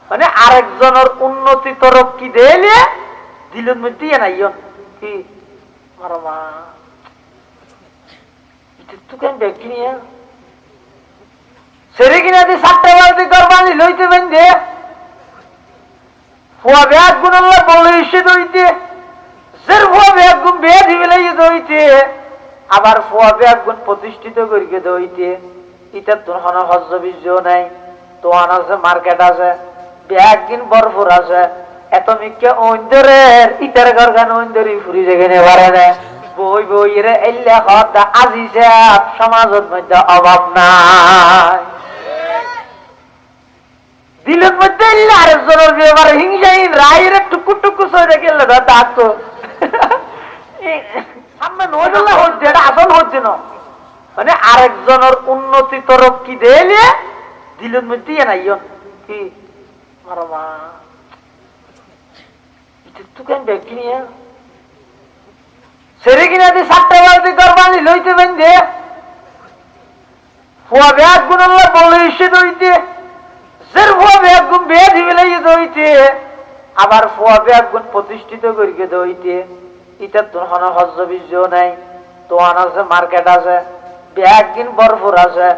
মানে আরেকজনের উন্নতি তরক্কি দিলে দিলের মধ্যে নাই কি মারো মা তুকেন ব্যক্তি নিয়ে সেরে কিনা দিয়ে 7টা বালতি করবানি লইতে বেঁধে ফুয়া ব্যাগ গুণ আল্লাহ বলে এসে দইতে সের ফুয়া ব্যাগ গুণ বেয়ে দিবে লাগিয়ে দইতে আবার ফুয়া ব্যাগ গুণ প্রতিষ্ঠিত করিকে দইতে ইটার তোর হন হজ্জ বীর্য নাই তোয়ান আছে মার্কেট আছে ব্যাগ কিন বরফুর আছে এত মিকে ওইন্দরের ইটার ঘর গান ওইন্দরি ফুরি যেখানে পারে না বই বই রে এল্লা কথা আজিছে সমাজের মধ্যে অভাব নাই দিলের মধ্যে এল্লা আরেকজনের ব্যাপারে হিংসাহীন রায়ের টুকু টুকু সরে গেলে ডাকতো সামনে নজলা হচ্ছে এটা আসল হচ্ছে না মানে আরেকজনের উন্নতি তরক্কি দিলে দিলের মধ্যে নাই কি মারো মা তুকেন ব্যক্তি নিয়ে সেরে কিনা দিয়ে 7টা বালতি করবানি লইতে বেঁধে ফুয়া ব্যাগ গুণ আল্লাহ বলে এসে দইতে সের ফুয়া ব্যাগ গুণ বেয়ে দিবে লাগিয়ে দইতে আবার ফুয়া ব্যাগ গুণ প্রতিষ্ঠিত করিকে দইতে ইটার তোর হন হজ্জ বীর্য নাই তোয়ান আছে মার্কেট আছে ব্যাগ কিন বরফুর আছে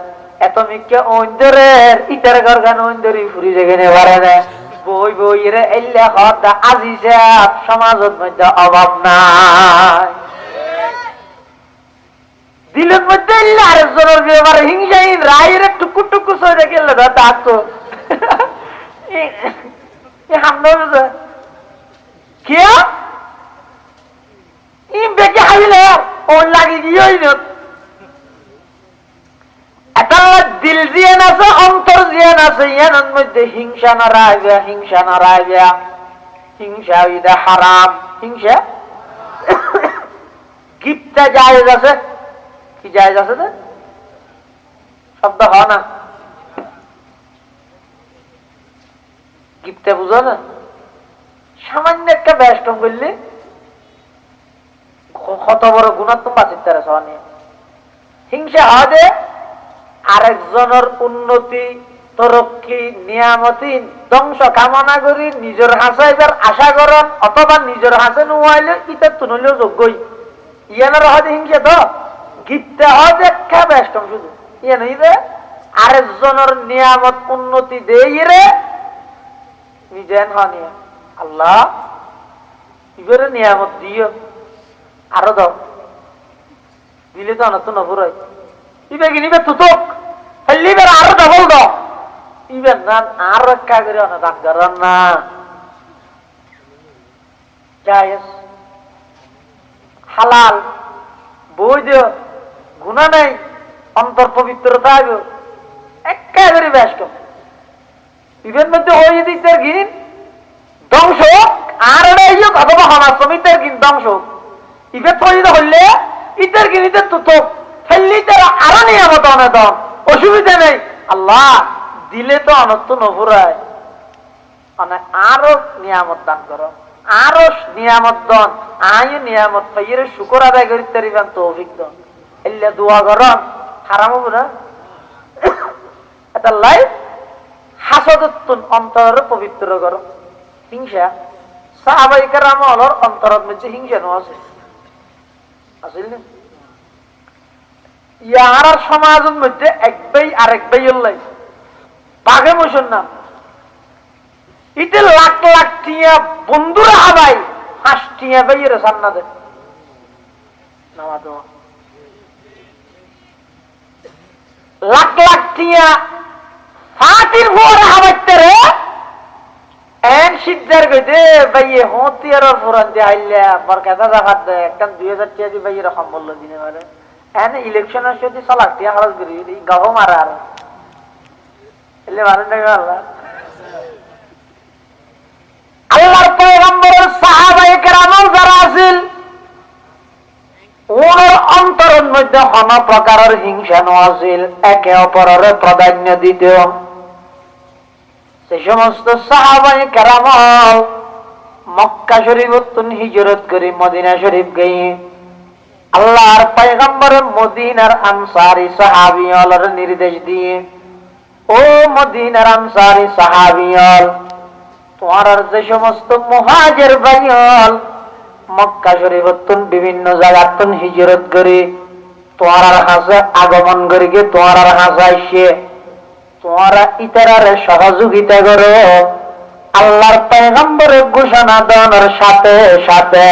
এত মিকে ওইন্দরের ইটার ঘর গান ওইন্দরি ফুরি যেখানে পারে না বই বই রে এল্লা কথা আজিছে সমাজের মধ্যে অভাব নাই দিলের মধ্যে এল্লা আরেকজনের ব্যাপারে হিংসাহীন রায়ের টুকু টুকু সরে গেলে ডাকতো কে বেঁকে হাইলে ওর লাগি গিয়ে এটা দিল জিয়ান আছে অন্তর জিয়ান আছে ইয়ানোর মধ্যে হিংসা না রাইবে হিংসা না রাইবে হিংসা এটা হারাম হিংসা গিফটটা জায়েজ আছে কি জায়েজ আছে না শব্দ হয় না গিফটে বুঝো না সামান্য একটা ব্যস্তম করলে কত বড় গুণাত্মক বাঁচিত তারা সহ নিয়ে হিংসা হয় আরেকজনের উন্নতি তরক্কি নিয়ামতি ধ্বংস কামনা করি নিজের হাসাইবার আশা করেন অথবা নিজের হাসে নুয়াইলে ইটার তুনলেও যোগ্যই ইয়ানের হয়তো হিংসা তো গীতটা হয়তো একটা ব্যস্তম শুধু ইয়ে নেই রে আরেকজনের নিয়ামত উন্নতি দেই রে নিজেন হনিয়া আল্লাহ ইবারে নিয়ামত দিও আরো দাও দিলে তো অনত নবুরাই ইবে কি নিবে তুতক লিবের আরো ডবল দাও ইবে না আর রক্ষা করে অনদান করেন না জায়েজ হালাল বই দিও গুনাহ নাই অন্তর পবিত্রতা আইব একেবারে ব্যস্ত ইভের মধ্যে হয়ে দিতে গিন ধ্বংস আর এটা অথবা সমাজ সমিতির গিন ধ্বংস ইভে তৈরি হইলে ইটার গিনিতে তুতক ফেললি তারা আরো নিয়ামত অনেদন অসুবিধা নেই আল্লাহ দিলে তো অনত্ত নভুরায় আরো নিয়ামত দান করো আরো নিয়ামত দন আয়ু নিয়ামত পাইয়ে শুকর আদায় করি তারিবান তৌফিক দন এল্লা দোয়া করন হারাম হবো না এটা লাই হাসদত্তুন অন্তর পবিত্র করো হিংসা সাহাবায়ে কেরাম অলর অন্তরত মধ্যে হিংসা নো আছে আসল না ইয়ার সমাজের মধ্যে এক ভাই আরেক ভাই হল্লাই বাঘে মোশন নাম ইতে লাখ লাখ টিয়া বন্ধুরা হাবাই হাস টিয়া ভাইয়ের সান্না দেয় নামা দেওয়া লাখ লাখ টিয়া ফাটির ভোর হাবাইতে রে এন সিদ্ধার গইতে ভাইয়ে হতিয়ার ফোরান দিয়ে আইলে আমার কাছে রাখাত দেয় একটা 2000 টিয়া দিয়ে ভাইয়ের সম্বল দিনে পারে এন ইলেকশনের সাথে সালাক টিয়া খরচ করি গাহ মারা আর এলে মানুষ দেখে আল্লাহ আল্লাহর পয়গম্বরের সাহাবায়ে কেরাম যারা আছেন ওনার অন্তরের মধ্যে কোন প্রকারের হিংসা নছিল একে অপরের প্রাধান্য দিত সেই সমস্ত সাহাবায়ে কেরাম মক্কা শরীফ হিজরত করে মদিনা শরীফ গিয়ে আল্লাহর পয়গম্বরের মদিনার আনসারী সাহাবীয়দের নির্দেশ দিয়ে ও মদিনার আনসারী সাহাবীয়ল তোমার আর যে সমস্ত মুহাজির ভাইয়াল মক্কা শরীফতুন বিভিন্ন জায়গাতুন হিজরত করে তোমার আর হাসে আগমন করি গে তোমার আর হাসাইছে তোমরা ইতরারে সহযোগিতা করো আল্লাহর পয়গম্বরের ঘোষণা দেওয়ার সাথে সাথে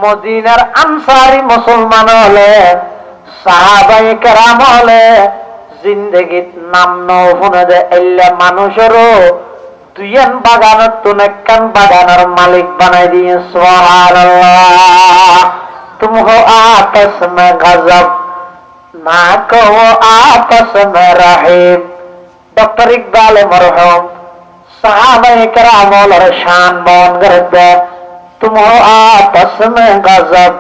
মদিনার আনসারী মুসলমান হলে সাহাবায়ে কেরাম হলে জিন্দেগিত নাম নফুনে দে এল্লা মানুষেরও দুইয়ান বাগানত তুনেকান বাগানের মালিক বানাই দিয়ে সুবহানাল্লাহ तुम हो आपस में गजब ना कहो आपस में रहीम डॉक्टर इकबाल मरहूम सहाबाए किराम और शान बयान करते तुम हो आपस में गजब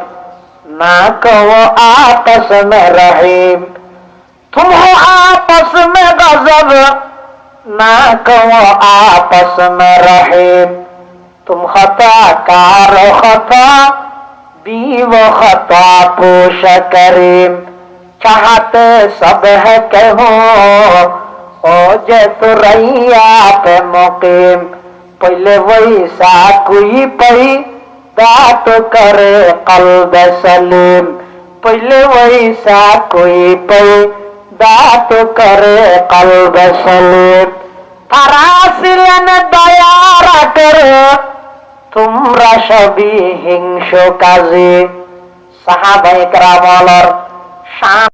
ना कहो आपस में रहीम तुम हो आपस में गजब ना कहो आपस में रहीम तुम खता कार खता बीव खता पोश करीम चाहते सब है कहो ओ जे तो रैया पे मुकीम पहले वैसा कोई पई दात करे कल्ब सलीम पहले वैसा कोई पई दात करे कल्ब सलीम फरासिलन दया करे তোমরা সবই হিংস্র কাজে সাহাবায়ে কেরামের শান